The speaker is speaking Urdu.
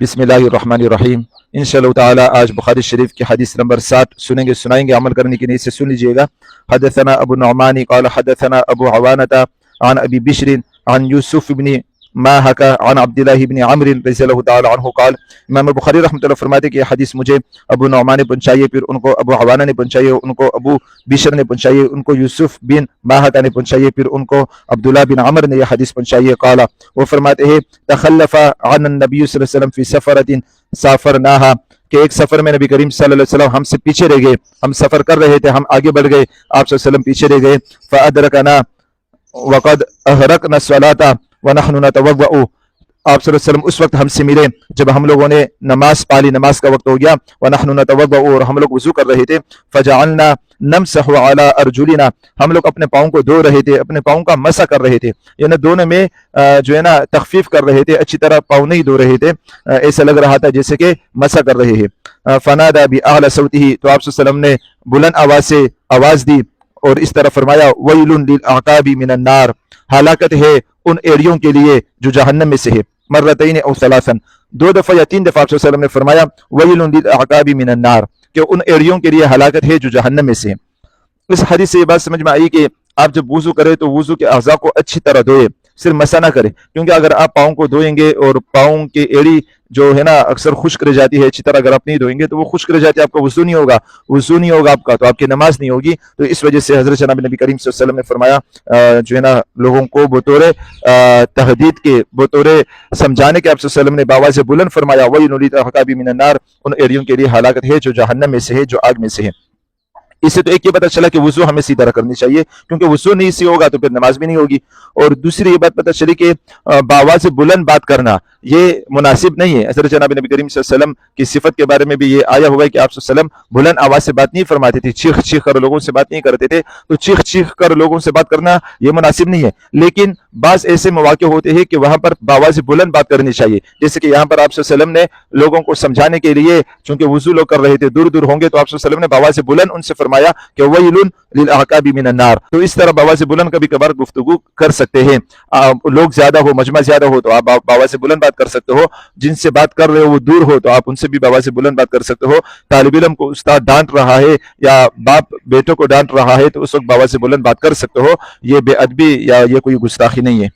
بسم اللہ الرحمن الرحیم۔ انشاءاللہ تعالی آج بخاری شریف کی حدیث نمبر 60 سنائیں گے، عمل کرنے کی نیت سے سن لیجئے گا۔ حدثنا ابو نعمان قال حدثنا ابو عوانة عن ابی بشر عن یوسف بن ماہکہ عن عبداللہ بن عمرو رضی اللہ تعالی عنہ قال۔ امام بخاری رحمۃ اللہ فرماتے ہیں کہ یہ حدیث مجھے ابو نعمان نے پہنچائی، پھر ان کو ابو عوانہ نے پہنچائی، ان کو ابو بشر نے پہنچائی، ان کو یوسف بن ماہکہ نے پہنچائی، پھر ان کو عبداللہ بن عمر نے یہ حدیث پہنچائی۔ قال، وہ فرماتے ہیں تخلف عن النبی صلی اللہ علیہ وسلم فی سفرۃ سافرناها، کہ ایک سفر میں نبی کریم صلی اللہ علیہ وسلم ہم سے پیچھے رہ گئے، ہم سفر کر رہے تھے، ہم آگے بڑھ گئے، آپ صلی اللہ علیہ وسلم پیچھے رہ گئے۔ فادرکنا وقد احرقنا الصلاۃ ونحن نتوضأ، آپ صلی اللہ علیہ وسلم اس وقت ہم سے ملے جب ہم لوگوں نے نماز پالی، نماز کا وقت ہو گیا۔ ونحن نتوضأ، اور ہم لوگ وضو کر رہے تھے۔ فجعلنا نمسح على ارجلنا، ہم لوگ اپنے پاؤں کو دھو رہے تھے، اپنے پاؤں کا مسح کر رہے تھے، یعنی دونوں میں جو ہے نا تخفیف کر رہے تھے، اچھی طرح پاؤں نہیں دھو رہے تھے، ایسا لگ رہا تھا جیسے کہ مسح کر رہے ہیں۔ فنادى بأعلى صوته، تو آپ صلی اللہ علیہ وسلم نے بلند آواز سے آواز دی اور اس طرح فرمایا ویل للأعقاب من النار، ہلاکت ہے ان ایڑیوں کے لیے جو جہنم میں سے ہے۔ مرتين او ثلاثا، دو دفعہ یا تین دفعہ آپ صلی اللہ علیہ وسلم نے فرمایا ویل للأعقاب من النار، کہ ان ایڑیوں کے لیے ہلاکت ہے جو جہنم میں سے ہے۔ اس حدیث سے یہ بات سمجھ میں آئی کہ آپ جب وضو کریں تو وضو کے اعضاء کو اچھی طرح دھوئے، صرف مسح نہ کرے، کیونکہ اگر آپ پاؤں کو دھوئیں گے اور پاؤں کی ایڑی جو ہے نا اکثر خشک رہ جاتی ہے، اچھی طرح اگر آپ نہیں دھوئیں گے تو وہ خشک رہ جاتی ہے، آپ کا وضو نہیں ہوگا، وضو نہیں ہوگا آپ کا تو آپ کی نماز نہیں ہوگی۔ تو اس وجہ سے حضرت جناب نبی کریم صلی اللہ علیہ وسلم نے فرمایا جو ہے نا لوگوں کو بطور تحدید کے، بطور سمجھانے کے آپ صلی اللہ علیہ وسلم نے باواز بلند فرمایا وَيْلٌ لِلْأَعْقَابِ مِنَ النَّارِ، ان ایڑیوں کے لیے ہلاکت ہے جو جہنم میں سے ہے، جو آگ میں سے ہے۔ اس سے تو ایک یہ پتہ چلا کہ وضو ہمیں اسی طرح کرنی چاہیے، کیونکہ وضو نہیں سی ہوگا تو پھر نماز بھی نہیں ہوگی۔ اور دوسری یہ بات پتہ چلی کہ باواز بلند بات کرنا یہ مناسب نہیں ہے۔ حضرت جناب نبی کریم صلی اللہ علیہ وسلم کی صفت کے بارے میں بھی یہ آیا ہوا ہے کہ آپ صلی اللہ علیہ وسلم بلند آواز سے بات نہیں فرماتے تھے، چیخ چیخ کر لوگوں سے بات نہیں کرتے تھے، تو چیخ چیخ کر لوگوں سے بات کرنا یہ مناسب نہیں ہے۔ لیکن بعض ایسے مواقع ہوتے ہیں کہ وہاں پر باواز بلند بات کرنی چاہیے، جیسے کہ یہاں پر آپ صلی اللہ علیہ وسلم نے لوگوں کو سمجھانے کے لیے، چونکہ وضو لوگ کر رہے تھے، دور دور ہوں گے، تو آپ صلی اللہ علیہ وسلم نے باواز بلند ان سے فرمایا کہ ویل للأعقاب من النار۔ تو اس طرح باواز بلند کبھی کبھار گفتگو کر سکتے ہیں، لوگ زیادہ ہو، مجمع زیادہ ہو تو آپ باواز بلند بات کر سکتے ہو، جن سے بات کر رہے ہو وہ دور ہو تو آپ ان سے بھی باواز بلند بات کر سکتے ہو۔ طالب علم کو استاد ڈانٹ رہا ہے یا باپ بیٹوں کو ڈانٹ رہا ہے تو اس وقت باواز بلند بات کر سکتے ہو، یہ بے ادبی یا یہ کوئی گستاخی نہیں ہے۔